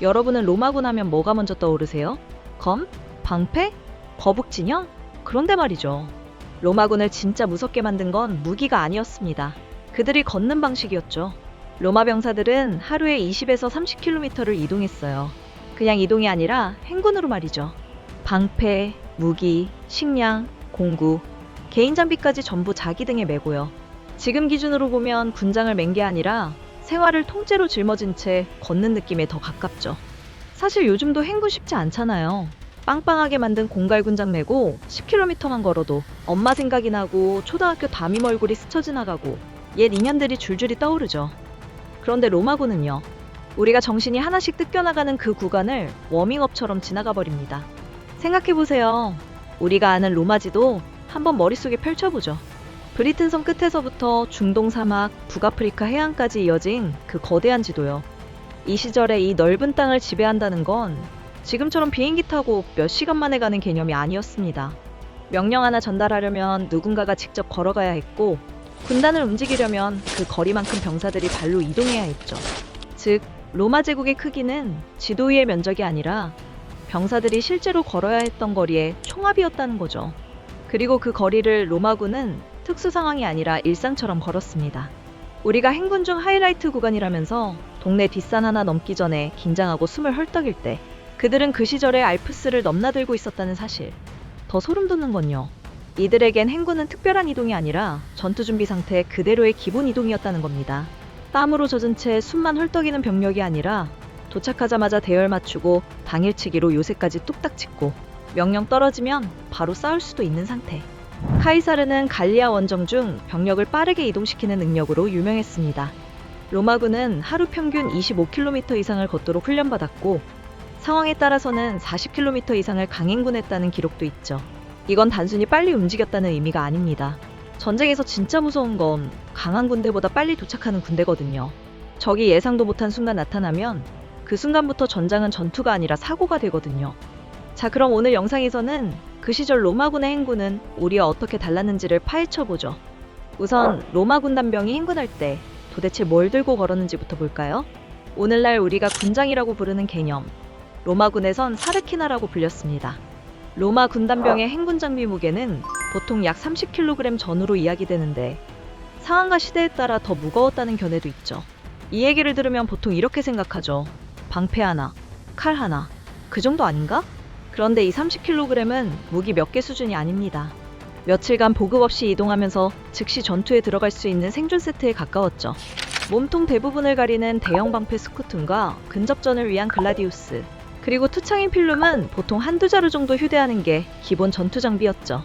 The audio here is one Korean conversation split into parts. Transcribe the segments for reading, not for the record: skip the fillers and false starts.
여러분은 로마군 하면 뭐가 먼저 떠오르세요? 검? 방패? 거북 진영? 그런데 말이죠. 로마군을 진짜 무섭게 만든 건 무기가 아니었습니다. 그들이 걷는 방식이었죠. 로마 병사들은 하루에 20에서 30km를 이동했어요. 그냥 이동이 아니라 행군으로 말이죠. 방패, 무기, 식량, 공구, 개인 장비까지 전부 자기 등에 메고요. 지금 기준으로 보면 군장을 맨 게 아니라 생활을 통째로 짊어진 채 걷는 느낌에 더 가깝죠. 사실 요즘도 행군 쉽지 않잖아요. 빵빵하게 만든 공갈 군장 메고 10km만 걸어도 엄마 생각이 나고 초등학교 담임 얼굴이 스쳐 지나가고 옛 인연들이 줄줄이 떠오르죠. 그런데 로마군은요. 우리가 정신이 하나씩 뜯겨나가는 그 구간을 워밍업처럼 지나가 버립니다. 생각해보세요. 우리가 아는 로마지도 한번 머릿속에 펼쳐보죠. 브리튼 섬 끝에서부터 중동 사막, 북아프리카 해안까지 이어진 그 거대한 지도요. 이 시절에 이 넓은 땅을 지배한다는 건 지금처럼 비행기 타고 몇 시간 만에 가는 개념이 아니었습니다. 명령 하나 전달하려면 누군가가 직접 걸어가야 했고, 군단을 움직이려면 그 거리만큼 병사들이 발로 이동해야 했죠. 즉, 로마 제국의 크기는 지도 위의 면적이 아니라 병사들이 실제로 걸어야 했던 거리의 총합이었다는 거죠. 그리고 그 거리를 로마군은 특수 상황이 아니라 일상처럼 걸었습니다. 우리가 행군 중 하이라이트 구간이라면서 동네 뒷산 하나 넘기 전에 긴장하고 숨을 헐떡일 때 그들은 그 시절에 알프스를 넘나들고 있었다는 사실. 더 소름 돋는 건요. 이들에겐 행군은 특별한 이동이 아니라 전투 준비 상태 그대로의 기본 이동이었다는 겁니다. 땀으로 젖은 채 숨만 헐떡이는 병력이 아니라 도착하자마자 대열 맞추고 당일치기로 요새까지 뚝딱 짓고 명령 떨어지면 바로 싸울 수도 있는 상태. 카이사르는 갈리아 원정 중 병력을 빠르게 이동시키는 능력으로 유명했습니다. 로마군은 하루 평균 25km 이상을 걷도록 훈련받았고 상황에 따라서는 40km 이상을 강행군했다는 기록도 있죠. 이건 단순히 빨리 움직였다는 의미가 아닙니다. 전쟁에서 진짜 무서운 건 강한 군대보다 빨리 도착하는 군대거든요. 적이 예상도 못한 순간 나타나면 그 순간부터 전장은 전투가 아니라 사고가 되거든요. 자, 그럼 오늘 영상에서는 그 시절 로마군의 행군은 우리와 어떻게 달랐는지를 파헤쳐보죠. 우선 로마 군단병이 행군할 때 도대체 뭘 들고 걸었는지부터 볼까요? 오늘날 우리가 군장이라고 부르는 개념, 로마군에선 사르키나라고 불렸습니다. 로마 군단병의 행군 장비 무게는 보통 약 30kg 전후로 이야기되는데 상황과 시대에 따라 더 무거웠다는 견해도 있죠. 이 얘기를 들으면 보통 이렇게 생각하죠. 방패 하나, 칼 하나, 그 정도 아닌가? 그런데 이 30kg은 무기 몇 개 수준이 아닙니다. 며칠간 보급 없이 이동하면서 즉시 전투에 들어갈 수 있는 생존 세트에 가까웠죠. 몸통 대부분을 가리는 대형 방패 스쿠툰과 근접전을 위한 글라디우스, 그리고 투창인 필름은 보통 한두 자루 정도 휴대하는 게 기본 전투 장비였죠.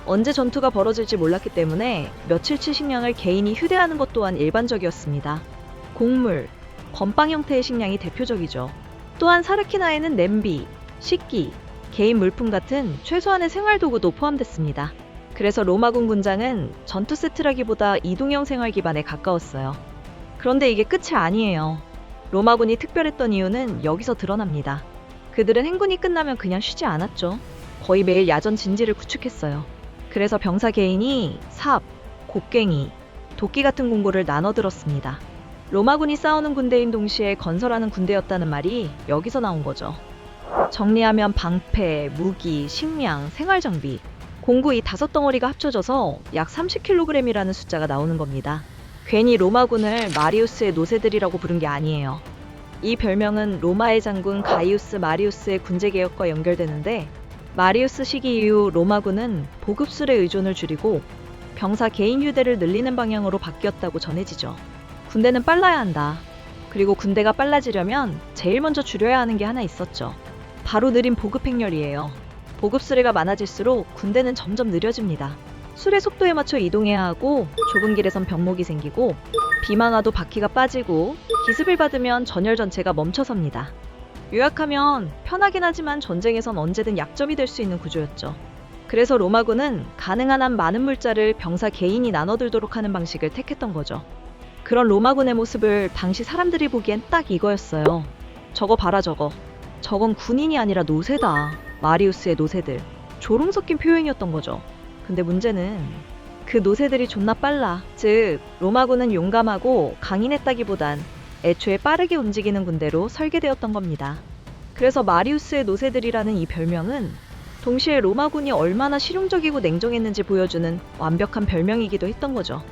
언제 전투가 벌어질지 몰랐기 때문에 며칠치 식량을 개인이 휴대하는 것 또한 일반적이었습니다. 곡물, 건빵 형태의 식량이 대표적이죠. 또한 사르키나에는 냄비, 식기, 개인 물품 같은 최소한의 생활도구도 포함됐습니다. 그래서 로마군 군장은 전투 세트라기보다 이동형 생활 기반에 가까웠어요. 그런데 이게 끝이 아니에요. 로마군이 특별했던 이유는 여기서 드러납니다. 그들은 행군이 끝나면 그냥 쉬지 않았죠. 거의 매일 야전 진지를 구축했어요. 그래서 병사 개인이 삽, 곡괭이, 도끼 같은 공구를 나눠 들었습니다. 로마군이 싸우는 군대인 동시에 건설하는 군대였다는 말이 여기서 나온 거죠. 정리하면 방패, 무기, 식량, 생활장비, 공구 이 5덩어리가 합쳐져서 약 30kg이라는 숫자가 나오는 겁니다. 괜히 로마군을 마리우스의 노새들이라고 부른 게 아니에요. 이 별명은 로마의 장군 가이우스 마리우스의 군제개혁과 연결되는데 마리우스 시기 이후 로마군은 보급술의 의존을 줄이고 병사 개인 휴대를 늘리는 방향으로 바뀌었다고 전해지죠. 군대는 빨라야 한다. 그리고 군대가 빨라지려면 제일 먼저 줄여야 하는 게 하나 있었죠. 바로 느린 보급 행렬이에요. 보급 수레가 많아질수록 군대는 점점 느려집니다. 수레 속도에 맞춰 이동해야 하고 좁은 길에선 병목이 생기고 비만 와도 바퀴가 빠지고 기습을 받으면 전열 전체가 멈춰섭니다. 요약하면 편하긴 하지만 전쟁에선 언제든 약점이 될 수 있는 구조였죠. 그래서 로마군은 가능한 한 많은 물자를 병사 개인이 나눠들도록 하는 방식을 택했던 거죠. 그런 로마군의 모습을 당시 사람들이 보기엔 딱 이거였어요. 저거 봐라 저거. 저건 군인이 아니라 노새다. 마리우스의 노새들. 조롱 섞인 표현이었던 거죠. 근데 문제는 그 노새들이 존나 빨라. 즉 로마군은 용감하고 강인했다기보단 애초에 빠르게 움직이는 군대로 설계되었던 겁니다. 그래서 마리우스의 노새들이라는 이 별명은 동시에 로마군이 얼마나 실용적이고 냉정했는지 보여주는 완벽한 별명이기도 했던 거죠.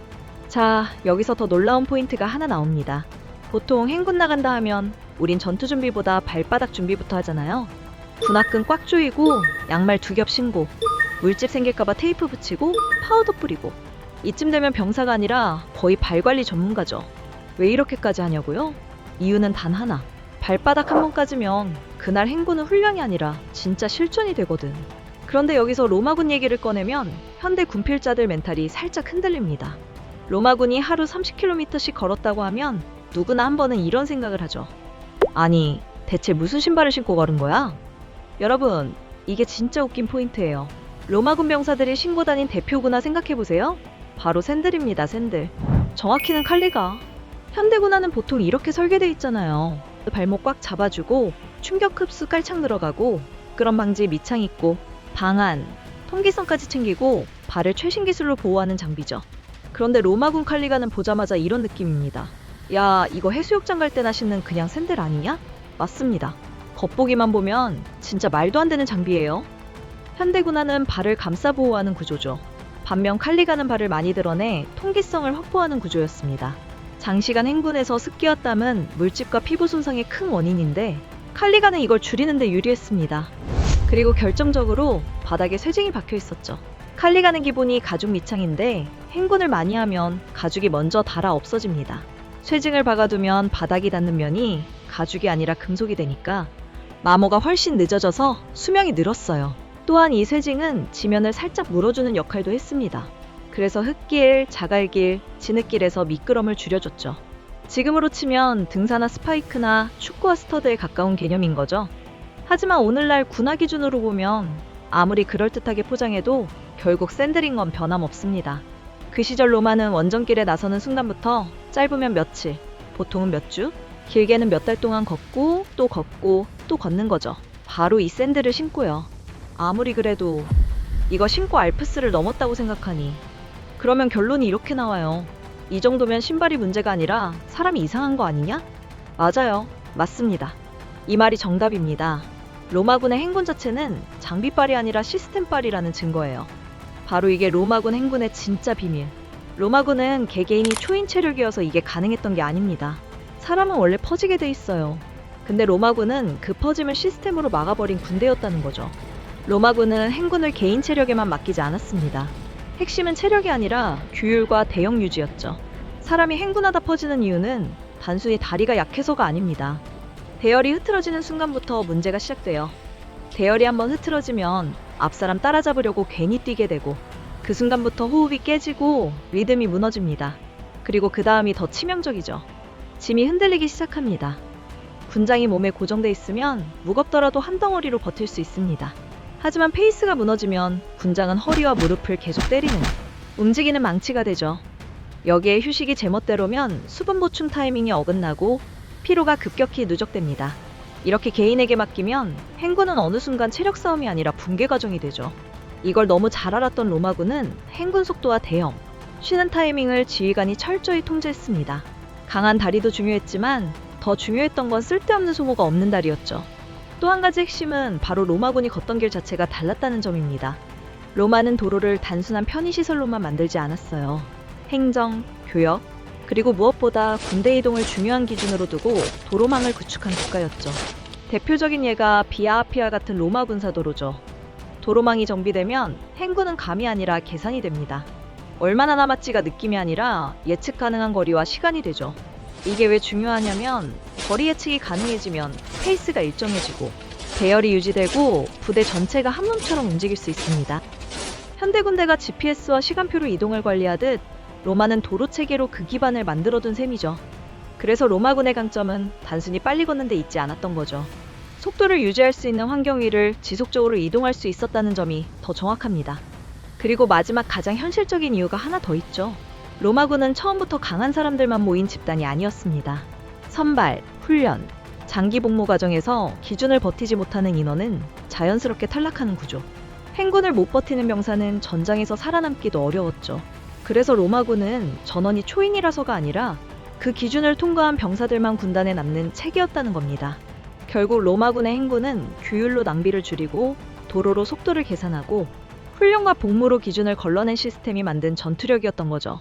자, 여기서 더 놀라운 포인트가 하나 나옵니다. 보통 행군 나간다 하면 우린 전투 준비보다 발바닥 준비부터 하잖아요. 군화끈 꽉 조이고 양말 2겹 신고 물집 생길까봐 테이프 붙이고 파우더 뿌리고 이쯤 되면 병사가 아니라 거의 발관리 전문가죠. 왜 이렇게까지 하냐고요? 이유는 단 하나. 발바닥 한 번 까지면 그날 행군은 훈련이 아니라 진짜 실전이 되거든. 그런데 여기서 로마군 얘기를 꺼내면 현대 군필자들 멘탈이 살짝 흔들립니다. 로마군이 하루 30km씩 걸었다고 하면 누구나 한 번은 이런 생각을 하죠. 아니, 대체 무슨 신발을 신고 걸은 거야? 여러분, 이게 진짜 웃긴 포인트예요. 로마군 병사들이 신고 다닌 대표군화 생각해보세요. 바로 샌들입니다, 샌들. 정확히는 칼리가. 현대군화는 보통 이렇게 설계돼 있잖아요. 발목 꽉 잡아주고 충격 흡수 깔창 들어가고 미끄럼 방지 밑창 있고 방안, 통기성까지 챙기고 발을 최신 기술로 보호하는 장비죠. 그런데 로마군 칼리가는 보자마자 이런 느낌입니다. 야, 이거 해수욕장 갈 때나 신는 그냥 샌들 아니냐? 맞습니다. 겉보기만 보면 진짜 말도 안 되는 장비예요. 현대군화는 발을 감싸 보호하는 구조죠. 반면 칼리가는 발을 많이 드러내 통기성을 확보하는 구조였습니다. 장시간 행군에서 습기와 땀은 물집과 피부 손상의 큰 원인인데 칼리가는 이걸 줄이는데 유리했습니다. 그리고 결정적으로 바닥에 쇠징이 박혀 있었죠. 칼리가는 기본이 가죽 밑창인데 행군을 많이 하면 가죽이 먼저 닳아 없어집니다. 쇠징을 박아두면 바닥이 닿는 면이 가죽이 아니라 금속이 되니까 마모가 훨씬 늦어져서 수명이 늘었어요. 또한 이 쇠징은 지면을 살짝 물어주는 역할도 했습니다. 그래서 흙길, 자갈길, 진흙길에서 미끄럼을 줄여줬죠. 지금으로 치면 등산화 스파이크나 축구화 스터드에 가까운 개념인 거죠. 하지만 오늘날 군화 기준으로 보면 아무리 그럴듯하게 포장해도 결국 샌들인 건 변함없습니다. 그 시절 로마는 원정길에 나서는 순간부터 짧으면 며칠, 보통은 몇 주, 길게는 몇 달 동안 걷고 또 걷는 거죠. 바로 이 샌들을 신고요. 아무리 그래도 이거 신고 알프스를 넘었다고 생각하니 그러면 결론이 이렇게 나와요. 이 정도면 신발이 문제가 아니라 사람이 이상한 거 아니냐? 맞아요. 맞습니다. 이 말이 정답입니다. 로마군의 행군 자체는 장비빨이 아니라 시스템빨이라는 증거예요. 바로 이게 로마군 행군의 진짜 비밀. 로마군은 개개인이 초인 체력이어서 이게 가능했던 게 아닙니다. 사람은 원래 퍼지게 돼 있어요. 근데 로마군은 그 퍼짐을 시스템으로 막아버린 군대였다는 거죠. 로마군은 행군을 개인 체력에만 맡기지 않았습니다. 핵심은 체력이 아니라 규율과 대역 유지였죠. 사람이 행군하다 퍼지는 이유는 단순히 다리가 약해서가 아닙니다. 대열이 흐트러지는 순간부터 문제가 시작돼요. 대열이 한번 흐트러지면 앞사람 따라잡으려고 괜히 뛰게 되고 그 순간부터 호흡이 깨지고 리듬이 무너집니다. 그리고 그 다음이 더 치명적이죠. 짐이 흔들리기 시작합니다. 군장이 몸에 고정돼 있으면 무겁더라도 한 덩어리로 버틸 수 있습니다. 하지만 페이스가 무너지면 군장은 허리와 무릎을 계속 때리는 움직이는 망치가 되죠. 여기에 휴식이 제멋대로면 수분 보충 타이밍이 어긋나고 피로가 급격히 누적됩니다. 이렇게 개인에게 맡기면 행군은 어느 순간 체력 싸움이 아니라 붕괴 과정이 되죠. 이걸 너무 잘 알았던 로마군은 행군 속도와 대형, 쉬는 타이밍을 지휘관이 철저히 통제했습니다. 강한 다리도 중요했지만 더 중요했던 건 쓸데없는 소모가 없는 다리였죠. 또 한 가지 핵심은 바로 로마군이 걷던 길 자체가 달랐다는 점입니다. 로마는 도로를 단순한 편의시설로만 만들지 않았어요. 행정, 교역, 그리고 무엇보다 군대 이동을 중요한 기준으로 두고 도로망을 구축한 국가였죠. 대표적인 예가 비아 아피아 같은 로마 군사도로죠. 도로망이 정비되면 행군은 감이 아니라 계산이 됩니다. 얼마나 남았지가 느낌이 아니라 예측 가능한 거리와 시간이 되죠. 이게 왜 중요하냐면 거리 예측이 가능해지면 페이스가 일정해지고 대열이 유지되고 부대 전체가 한 몸처럼 움직일 수 있습니다. 현대 군대가 GPS와 시간표로 이동을 관리하듯 로마는 도로 체계로 그 기반을 만들어둔 셈이죠. 그래서 로마군의 강점은 단순히 빨리 걷는 데 있지 않았던 거죠. 속도를 유지할 수 있는 환경 위를 지속적으로 이동할 수 있었다는 점이 더 정확합니다. 그리고 마지막 가장 현실적인 이유가 하나 더 있죠. 로마군은 처음부터 강한 사람들만 모인 집단이 아니었습니다. 선발, 훈련, 장기 복무 과정에서 기준을 버티지 못하는 인원은 자연스럽게 탈락하는 구조. 행군을 못 버티는 병사는 전장에서 살아남기도 어려웠죠. 그래서 로마군은 전원이 초인이라서가 아니라 그 기준을 통과한 병사들만 군단에 남는 책이었다는 겁니다. 결국 로마군의 행군은 규율로 낭비를 줄이고 도로로 속도를 계산하고 훈련과 복무로 기준을 걸러낸 시스템이 만든 전투력이었던 거죠.